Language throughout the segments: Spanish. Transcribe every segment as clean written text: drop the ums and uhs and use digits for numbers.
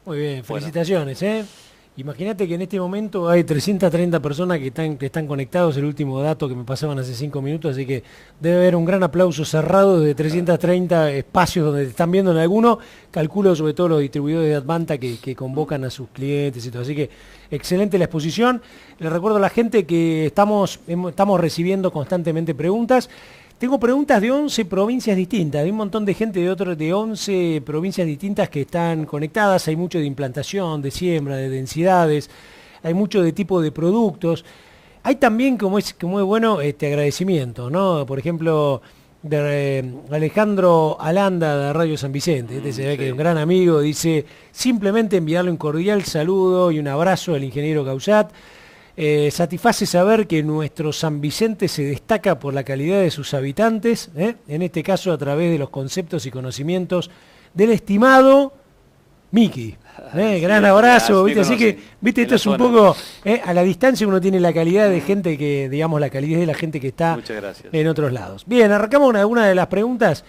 Muy bien, Bueno, felicitaciones, ¿eh? Imagínate que en este momento hay 330 personas que están conectados, el último dato que me pasaban hace 5 minutos, así que debe haber un gran aplauso cerrado de 330 espacios donde te están viendo en alguno, calculo sobre todo los distribuidores de Advanta que convocan a sus clientes y todo, así que excelente la exposición. Les recuerdo a la gente que estamos recibiendo constantemente preguntas. Tengo preguntas de 11 provincias distintas, de un montón de gente de 11 provincias distintas que están conectadas. Hay mucho de implantación, de siembra, de densidades, hay mucho de tipo de productos. Hay también, como es bueno, agradecimiento, ¿no? Por ejemplo, de Alejandro Alanda de Radio San Vicente. Se ve que es un sí. gran amigo, dice, simplemente enviarle un cordial saludo y un abrazo al ingeniero Gausat. Satisface saber que nuestro San Vicente se destaca por la calidad de sus habitantes, en este caso a través de los conceptos y conocimientos del estimado Miki. Gran abrazo, Así me ¿viste? Así que, conocen viste, en esto la es un zona. poco, a la distancia uno tiene la calidad de Mm, gente que, digamos, la calidez de la gente que está Muchas gracias. en otros lados. Bien, arrancamos con alguna de las preguntas.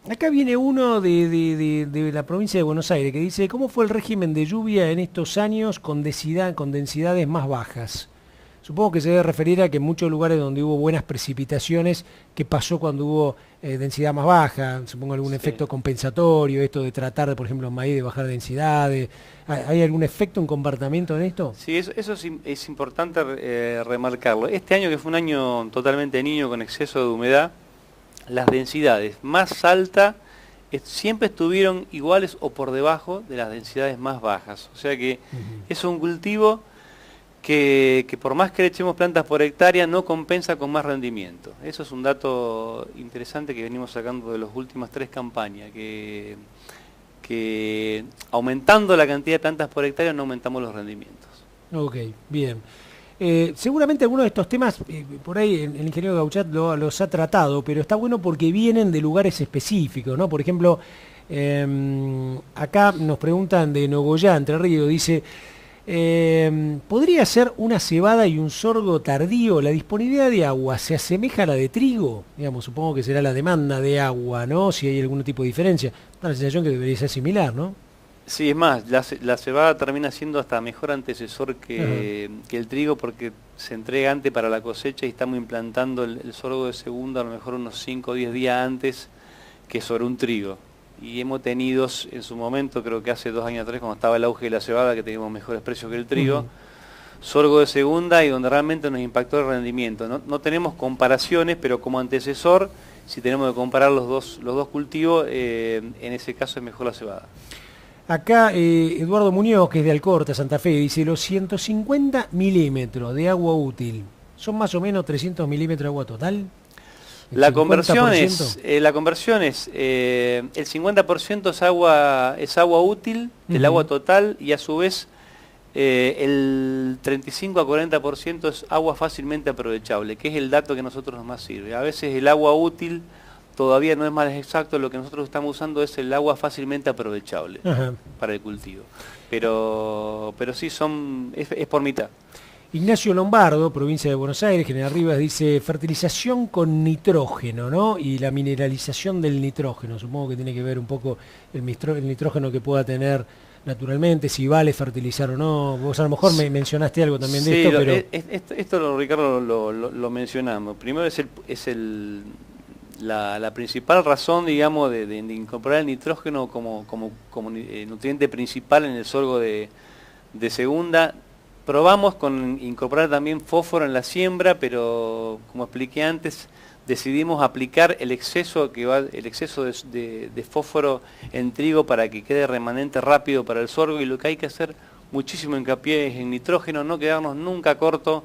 Acá viene uno de la provincia de Buenos Aires que dice, ¿cómo fue el régimen de lluvia en estos años con densidades más bajas? Supongo que se debe referir a que en muchos lugares donde hubo buenas precipitaciones, ¿qué pasó cuando hubo densidad más baja? Supongo algún Sí. efecto compensatorio, esto de tratar, por ejemplo, en maíz de bajar densidades. ¿Hay algún efecto, un comportamiento en esto? Sí, eso es importante remarcarlo. Este año, que fue un año totalmente niño con exceso de humedad, las densidades más altas siempre estuvieron iguales o por debajo de las densidades más bajas. O sea que Ujú. es un cultivo que por más que le echemos plantas por hectárea no compensa con más rendimiento. Eso es un dato interesante que venimos sacando de las últimas 3 campañas, que aumentando la cantidad de plantas por hectárea no aumentamos los rendimientos. Ok, bien. Seguramente algunos de estos temas, por ahí el ingeniero Gauchat los ha tratado, pero está bueno porque vienen de lugares específicos, ¿no? Por ejemplo, acá nos preguntan de Nogoyá, Entre Ríos, dice, ¿podría ser una cebada y un sorgo tardío? ¿La disponibilidad de agua se asemeja a la de trigo? Digamos, supongo que será la demanda de agua, ¿no? Si hay algún tipo de diferencia. Da la sensación que debería ser similar, ¿no? Sí, es más, la cebada termina siendo hasta mejor antecesor Ajá. que el trigo porque se entrega antes para la cosecha y estamos implantando el sorgo de segunda a lo mejor unos 5 o 10 días antes que sobre un trigo. Y hemos tenido en su momento, creo que hace 2 años atrás, cuando estaba el auge de la cebada, que teníamos mejores precios que el trigo, Ujú. sorgo de segunda y donde realmente nos impactó el rendimiento. No tenemos comparaciones, pero como antecesor, si tenemos que comparar los dos cultivos, en ese caso es mejor la cebada. Acá Eduardo Muñoz, que es de Alcorta, Santa Fe, dice los 150 milímetros de agua útil, ¿son más o menos 300 milímetros de agua total? ¿El La conversión 50%? es, el 50% es agua útil del agua Ujú. total y a su vez el 35 a 40% es agua fácilmente aprovechable, que es el dato que a nosotros nos más sirve. A veces el agua útil todavía no es más exacto, lo que nosotros estamos usando es el agua fácilmente aprovechable Ajá. para el cultivo. Pero sí es por mitad. Ignacio Lombardo, provincia de Buenos Aires, General Rivas, dice fertilización con nitrógeno, ¿no? Y la mineralización del nitrógeno. Supongo que tiene que ver un poco el nitrógeno que pueda tener naturalmente, si vale fertilizar o no. Vos a lo mejor me mencionaste algo también de Sí, esto, pero... esto Ricardo lo mencionamos. Primero la principal razón, digamos, de incorporar el nitrógeno como nutriente principal en el sorgo de segunda. Probamos con incorporar también fósforo en la siembra, pero como expliqué antes, decidimos aplicar el exceso de fósforo en trigo para que quede remanente rápido para el sorgo, y lo que hay que hacer muchísimo hincapié es en nitrógeno, no quedarnos nunca corto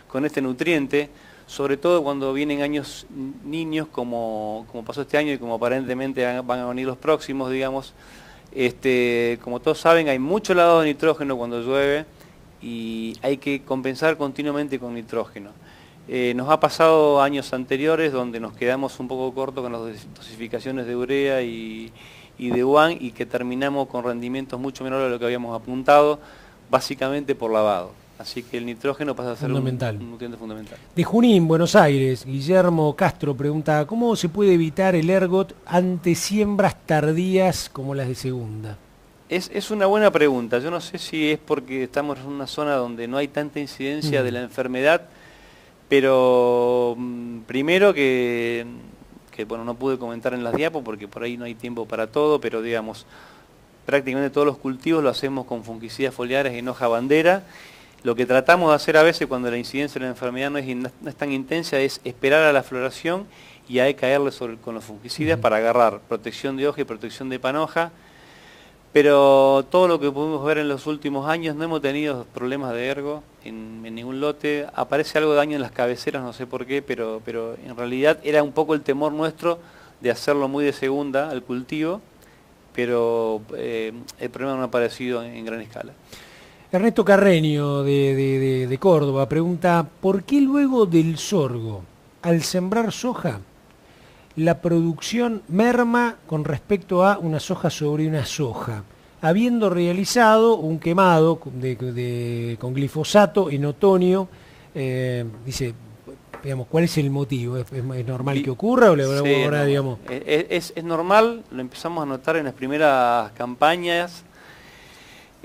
con este nutriente, sobre todo cuando vienen años niños como pasó este año y como aparentemente van a venir los próximos, digamos. Como todos saben, hay mucho lavado de nitrógeno cuando llueve y hay que compensar continuamente con nitrógeno. Nos ha pasado años anteriores donde nos quedamos un poco cortos con las dosificaciones de urea y de UAN, y que terminamos con rendimientos mucho menores de lo que habíamos apuntado, básicamente por lavado. Así que el nitrógeno pasa a ser Fundamental. un nutriente fundamental. De Junín, Buenos Aires, Guillermo Castro pregunta, ¿cómo se puede evitar el ergot ante siembras tardías como las de segunda? Es una buena pregunta. Yo no sé si es porque estamos en una zona donde no hay tanta incidencia de la enfermedad, pero primero que, bueno, no pude comentar en las diapos porque por ahí no hay tiempo para todo, pero digamos, prácticamente todos los cultivos lo hacemos con fungicidas foliares en hoja bandera. Lo que tratamos de hacer a veces cuando la incidencia de la enfermedad no es tan intensa es esperar a la floración y ahí caerle con los fungicidas para agarrar protección de hoja y protección de panoja. Pero todo lo que pudimos ver en los últimos años, no hemos tenido problemas de ergo en ningún lote. Aparece algo de daño en las cabeceras, no sé por qué, pero en realidad era un poco el temor nuestro de hacerlo muy de segunda al cultivo, pero el problema no ha aparecido en gran escala. Ernesto Carreño de Córdoba pregunta, ¿por qué luego del sorgo, al sembrar soja, la producción merma con respecto a una soja sobre una soja, habiendo realizado un quemado con glifosato en otoño? Dice, digamos, ¿cuál es el motivo? ¿Es normal que ocurra o sí, ahora, no, digamos? Es normal, lo empezamos a notar en las primeras campañas,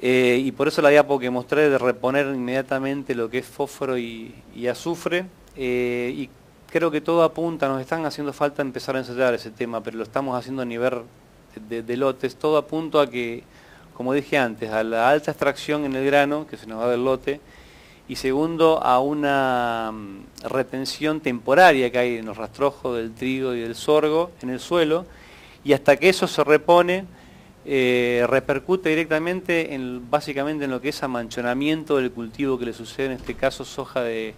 y por eso la diapo que mostré de reponer inmediatamente lo que es fósforo y azufre, y creo que todo apunta, nos están haciendo falta empezar a ensayar ese tema, pero lo estamos haciendo a nivel de lotes, todo apunta a que, como dije antes, a la alta extracción en el grano, que se nos va del lote, y segundo, a una retención temporaria que hay en los rastrojos del trigo y del sorgo en el suelo, y hasta que eso se repone, repercute directamente básicamente en lo que es amanchonamiento del cultivo que le sucede, en este caso soja de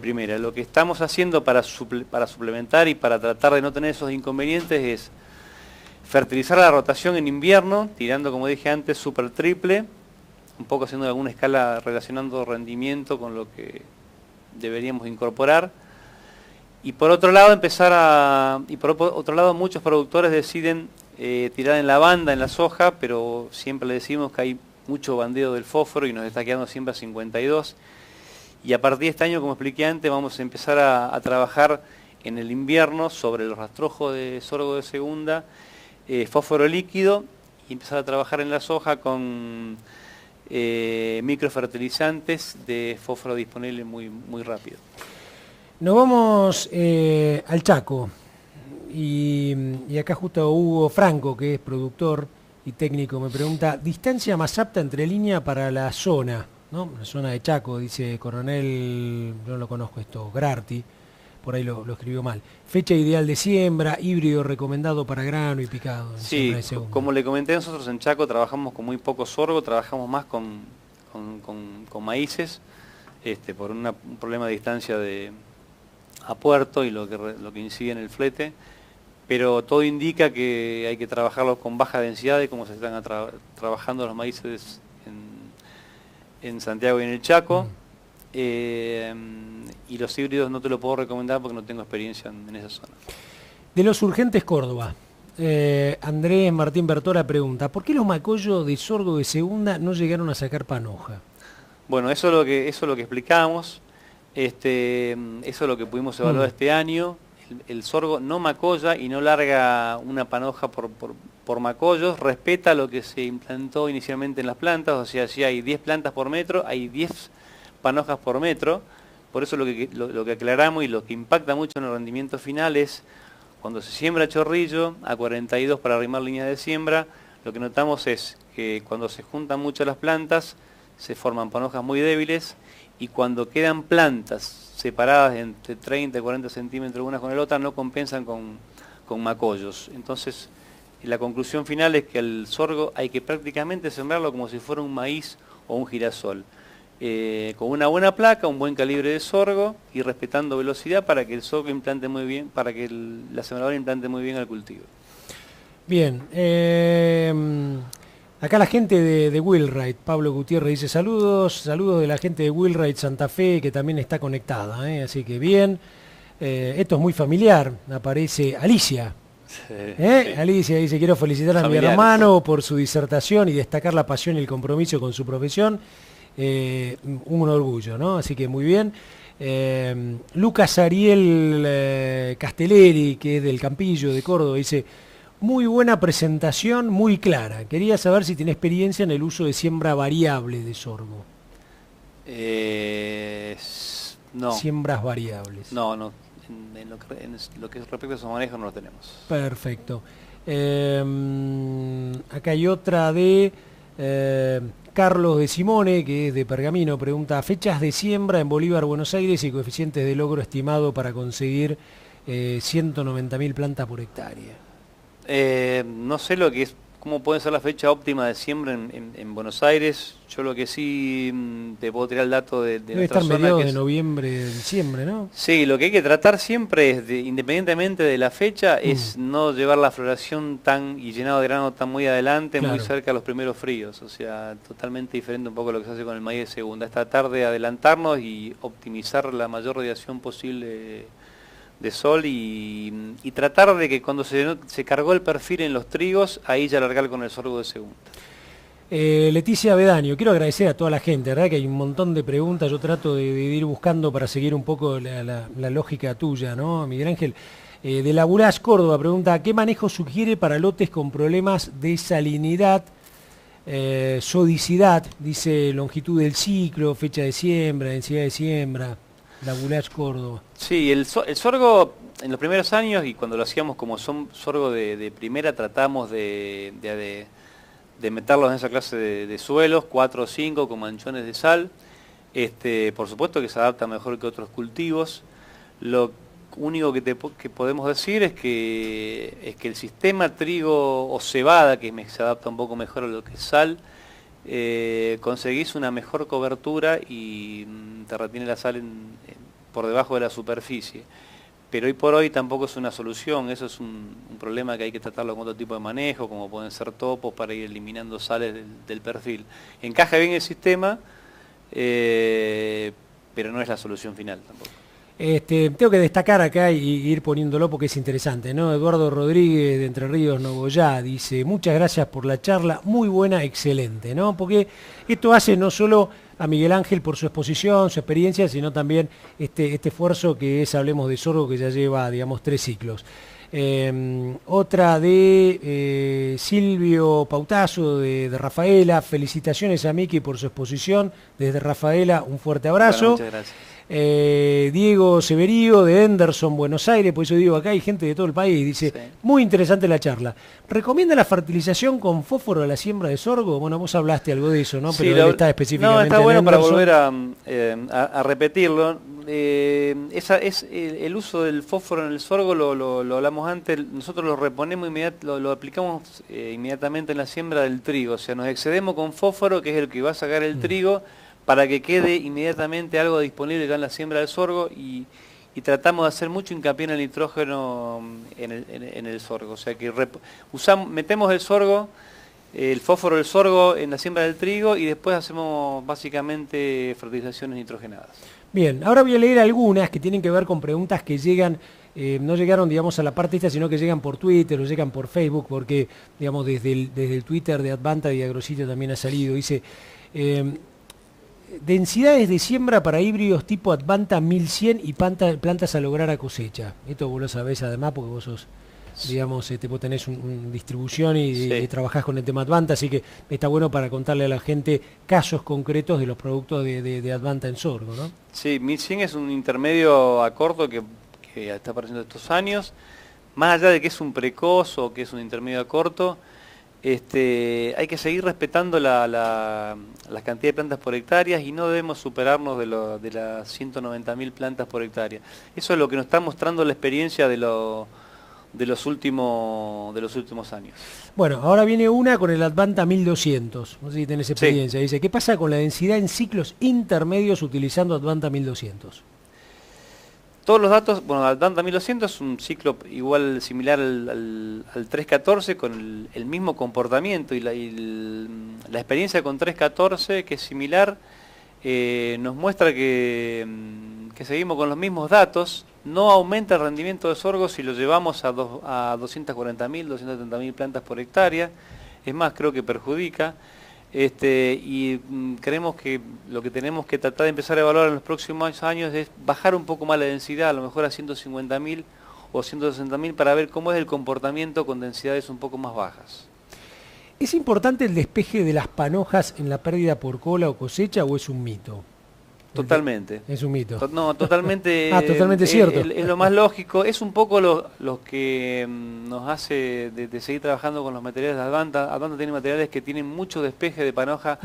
primera. Lo que estamos haciendo para suplementar y para tratar de no tener esos inconvenientes es fertilizar la rotación en invierno, tirando, como dije antes, super triple, un poco haciendo alguna escala relacionando rendimiento con lo que deberíamos incorporar. Y por otro lado muchos productores deciden tirar en la banda, en la soja, pero siempre le decimos que hay mucho bandeo del fósforo y nos está quedando siempre a 52. Y a partir de este año, como expliqué antes, vamos a empezar a trabajar en el invierno sobre los rastrojos de sorgo de segunda, fósforo líquido, y empezar a trabajar en la soja con microfertilizantes de fósforo disponible muy rápido. Nos vamos al Chaco, y acá justo Hugo Franco, que es productor y técnico, me pregunta, ¿distancia más apta entre línea para la zona? ¿No? La zona de Chaco, dice Coronel, no lo conozco esto, Grarti, por ahí lo escribió mal. Fecha ideal de siembra, híbrido recomendado para grano y picado. Sí, como le comenté, nosotros en Chaco trabajamos con muy poco sorgo, trabajamos más con maíces, por un problema de distancia a puerto y lo que incide en el flete, pero todo indica que hay que trabajarlo con baja densidad, de cómo se están trabajando los maíces en Santiago y en el Chaco, y los híbridos no te lo puedo recomendar porque no tengo experiencia en esa zona. De los Urgentes Córdoba, Andrés Martín Bertola pregunta, ¿por qué los macollos de sorgo de segunda no llegaron a sacar panoja? Bueno, eso es lo que explicamos, eso es lo que pudimos evaluar este año. El sorgo no macolla y no larga una panoja por macollos, respeta lo que se implantó inicialmente en las plantas, o sea, si hay 10 plantas por metro, hay 10 panojas por metro. Por eso lo que aclaramos y lo que impacta mucho en el rendimiento final es cuando se siembra chorrillo a 42 para arrimar línea de siembra, lo que notamos es que cuando se juntan mucho las plantas se forman panojas muy débiles, y cuando quedan plantas separadas entre 30 y 40 centímetros unas con la otra no compensan con macollos. Entonces la conclusión final es que el sorgo hay que prácticamente sembrarlo como si fuera un maíz o un girasol, con una buena placa, un buen calibre de sorgo y respetando velocidad para que el sorgo implante muy bien, para que la sembradora implante muy bien al cultivo. Bien, acá la gente de Wheelwright, Pablo Gutiérrez dice saludos de la gente de Wheelwright Santa Fe, que también está conectada, así que bien. Esto es muy familiar, aparece Alicia. Sí. Alicia dice, quiero felicitar a mi hermano por su disertación y destacar la pasión y el compromiso con su profesión. Un orgullo, ¿no? Así que muy bien. Lucas Ariel Castelleri, que es del Campillo de Córdoba, dice, Muy buena presentación, muy clara. Quería saber si tiene experiencia en el uso de siembra variable de sorgo. No, Siembras variables. no. En lo que respecta a esos manejos no lo tenemos. Perfecto. Acá hay otra de Carlos de Simone, que es de Pergamino, pregunta, fechas de siembra en Bolívar, Buenos Aires y coeficientes de logro estimado para conseguir 190.000 plantas por hectárea. No sé lo que es, cómo puede ser la fecha óptima de siembra en Buenos Aires. Yo lo que sí te puedo tirar el dato de Debe nuestra estar zona, mediados que de es, noviembre, diciembre, ¿no? sí, lo que hay que tratar siempre es, independientemente de la fecha, es no llevar la floración y llenado de grano tan muy adelante, muy Claro. cerca a los primeros fríos. O sea, totalmente diferente un poco a lo que se hace con el maíz de segunda. Es tratar de adelantarnos y optimizar la mayor radiación posible de sol y tratar de que cuando se cargó el perfil en los trigos, ahí ya largar con el sorgo de segunda. Leticia Bedaño, quiero agradecer a toda la gente, ¿verdad? Que hay un montón de preguntas, yo trato de ir buscando para seguir un poco la lógica tuya, ¿no? Miguel Ángel, de Laburás, Córdoba, pregunta, ¿qué manejo sugiere para lotes con problemas de salinidad, sodicidad, dice longitud del ciclo, fecha de siembra, densidad de siembra? Laburás, Córdoba. Sí, el sorgo en los primeros años y cuando lo hacíamos como sorgo de primera tratamos de meterlos en esa clase de suelos, 4 o 5 con manchones de sal. Por supuesto que se adapta mejor que otros cultivos. Lo único que podemos decir es que el sistema trigo o cebada, que se adapta un poco mejor a lo que es sal, conseguís una mejor cobertura y te retiene la sal por debajo de la superficie. Pero hoy por hoy tampoco es una solución, eso es un problema que hay que tratarlo con otro tipo de manejo, como pueden ser topos para ir eliminando sales del perfil. Encaja bien el sistema, pero no es la solución final tampoco. Tengo que destacar acá y ir poniéndolo porque es interesante, ¿no? Eduardo Rodríguez de Entre Ríos, Nogoyá, dice, muchas gracias por la charla, muy buena, excelente, ¿no? Porque esto hace no solo a Miguel Ángel por su exposición, su experiencia, sino también este esfuerzo que es Hablemos de Sorgo, que ya lleva, digamos, 3 ciclos. Otra de Silvio Pautazo de Rafaela, felicitaciones a Miki por su exposición, desde Rafaela, un fuerte abrazo. Bueno, muchas gracias. Diego Severío de Henderson, Buenos Aires, por eso digo, acá hay gente de todo el país, dice, sí, muy interesante la charla. ¿Recomienda la fertilización con fósforo a la siembra de sorgo? Bueno, vos hablaste algo de eso, ¿no? Sí, pero él está específicamente no, está bueno en para Henderson. volver a repetirlo. El uso del fósforo en el sorgo, lo hablamos antes, nosotros lo reponemos, lo aplicamos inmediatamente en la siembra del trigo, o sea, nos excedemos con fósforo, que es el que va a sacar el trigo, para que quede inmediatamente algo disponible ya en la siembra del sorgo y tratamos de hacer mucho hincapié en el nitrógeno en el sorgo. O sea que metemos el fósforo del sorgo en la siembra del trigo y después hacemos básicamente fertilizaciones nitrogenadas. Bien, ahora voy a leer algunas que tienen que ver con preguntas que llegan, no llegaron, digamos, a la parte esta, sino que llegan por Twitter o llegan por Facebook, porque, digamos, desde el Twitter de Advanta y Agrositio también ha salido. Dice... densidades de siembra para híbridos tipo Advanta 1100 y plantas a lograr a cosecha. Esto vos lo sabés además porque vos sos, digamos, vos tenés una distribución y trabajás con el tema Advanta, así que está bueno para contarle a la gente casos concretos de los productos de Advanta en sorgo, ¿no? Sí, 1100 es un intermedio a corto que está apareciendo estos años. Más allá de que es un precoz o que es un intermedio a corto, hay que seguir respetando la cantidad de plantas por hectárea y no debemos superarnos de las 190.000 plantas por hectárea. Eso es lo que nos está mostrando la experiencia de los últimos años. Bueno, ahora viene una con el Advanta 1200, no sé si tenés experiencia. Sí. Dice, ¿qué pasa con la densidad en ciclos intermedios utilizando Advanta 1200? Todos los datos, bueno, Advanta 1200 es un ciclo igual similar al 314 con el mismo comportamiento y la experiencia con 314, que es similar, nos muestra que seguimos con los mismos datos. No aumenta el rendimiento de sorgo si lo llevamos a 240.000, 230.000 plantas por hectárea. Es más, creo que perjudica. Y creemos que lo que tenemos que tratar de empezar a evaluar en los próximos años es bajar un poco más la densidad, a lo mejor a 150.000 o 160.000 para ver cómo es el comportamiento con densidades un poco más bajas. ¿Es importante el despeje de las panojas en la pérdida por cola o cosecha o es un mito? Totalmente. Es un mito. No, totalmente. Totalmente cierto. Es lo más lógico. Es un poco lo que nos hace de seguir trabajando con los materiales de Advanta. Advanta tiene materiales que tienen mucho despeje de panoja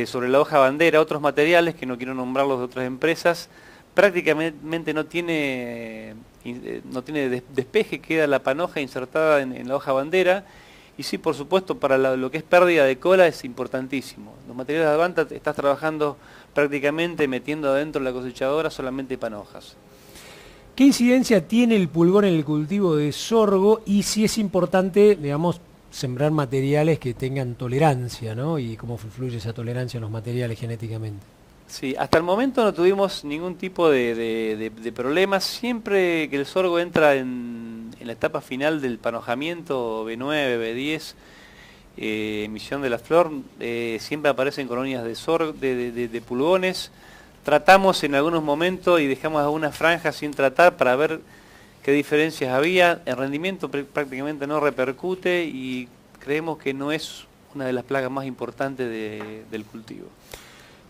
sobre la hoja bandera. Otros materiales, que no quiero nombrarlos de otras empresas, prácticamente no tiene despeje, queda la panoja insertada en la hoja bandera. Y sí, por supuesto, para lo que es pérdida de cola es importantísimo. Los materiales de Advanta estás trabajando prácticamente metiendo adentro de la cosechadora solamente panojas. ¿Qué incidencia tiene el pulgón en el cultivo de sorgo y si es importante, digamos, sembrar materiales que tengan tolerancia, ¿no? Y cómo fluye esa tolerancia en los materiales genéticamente? Sí, hasta el momento no tuvimos ningún tipo de problemas. Siempre que el sorgo entra en la etapa final del panojamiento B9, B10, emisión de la flor, siempre aparecen colonias de pulgones. Tratamos en algunos momentos y dejamos algunas franjas sin tratar para ver qué diferencias había. El rendimiento prácticamente no repercute y creemos que no es una de las plagas más importantes del cultivo.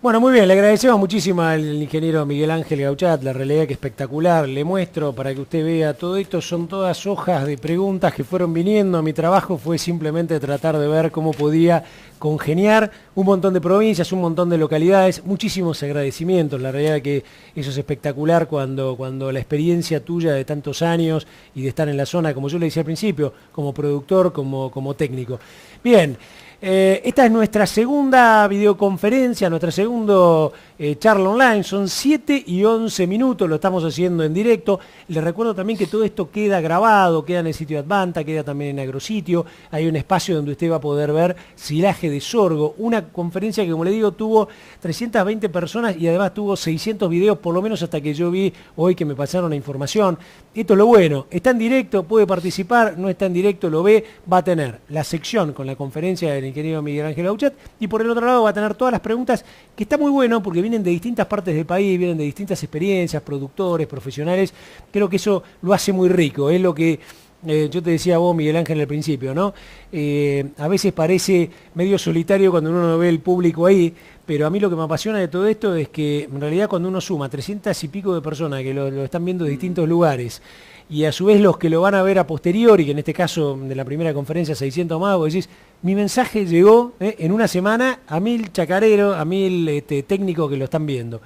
Bueno, muy bien, le agradecemos muchísimo al ingeniero Miguel Ángel Gauchat, la realidad que espectacular. Le muestro para que usted vea todo esto, son todas hojas de preguntas que fueron viniendo. Mi trabajo fue simplemente tratar de ver cómo podía congeniar un montón de provincias, un montón de localidades, muchísimos agradecimientos. La realidad que eso es espectacular cuando la experiencia tuya de tantos años y de estar en la zona, como yo le decía al principio, como productor, como técnico. Bien. Esta es nuestra segunda videoconferencia, nuestra segunda charla online. Son 7 y 11 minutos, lo estamos haciendo en directo. Les recuerdo también que todo esto queda grabado, queda en el sitio de Advanta, queda también en Agrositio. Hay un espacio donde usted va a poder ver silaje de sorgo. Una conferencia que, como le digo, tuvo 320 personas y además tuvo 600 videos, por lo menos hasta que yo vi hoy que me pasaron la información. Esto es lo bueno, está en directo, puede participar, no está en directo, lo ve, va a tener la sección con la conferencia del ingeniero Miguel Ángel Gauchat y por el otro lado va a tener todas las preguntas, que está muy bueno porque vienen de distintas partes del país, vienen de distintas experiencias, productores, profesionales. Creo que eso lo hace muy rico, es lo que yo te decía a vos, Miguel Ángel, al principio, ¿no? A veces parece medio solitario cuando uno no ve el público ahí, pero a mí lo que me apasiona de todo esto es que en realidad cuando uno suma 300 y pico de personas que lo están viendo de distintos lugares, y a su vez los que lo van a ver a posteriori, que en este caso de la primera conferencia 600 más, vos decís, mi mensaje llegó en una semana a 1000 chacareros, a 1000 técnicos que lo están viendo.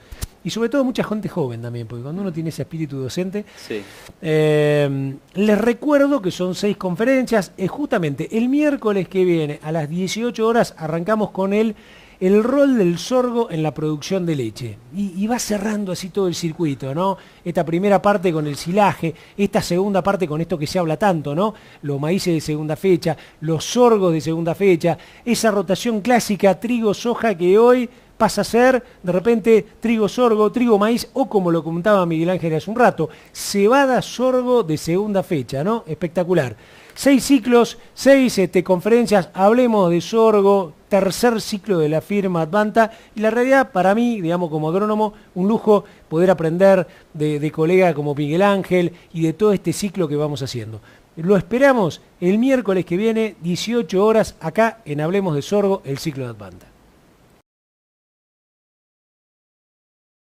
Y sobre todo mucha gente joven también, porque cuando uno tiene ese espíritu docente. Sí. Les recuerdo que son 6 conferencias. Justamente el miércoles que viene a las 18 horas arrancamos con el rol del sorgo en la producción de leche. Y va cerrando así todo el circuito, ¿no? Esta primera parte con el silaje, esta segunda parte con esto que se habla tanto, ¿no? Los maíces de segunda fecha, los sorgos de segunda fecha, esa rotación clásica trigo-soja que hoy pasa a ser, de repente, trigo-sorgo, trigo-maíz, o como lo comentaba Miguel Ángel hace un rato, cebada-sorgo de segunda fecha, ¿no? Espectacular. 6 ciclos, 6 conferencias, hablemos de sorgo, tercer ciclo de la firma Advanta, y la realidad para mí, digamos como agrónomo, un lujo poder aprender de colegas como Miguel Ángel y de todo este ciclo que vamos haciendo. Lo esperamos el miércoles que viene, 18 horas, acá en Hablemos de Sorgo, el ciclo de Advanta.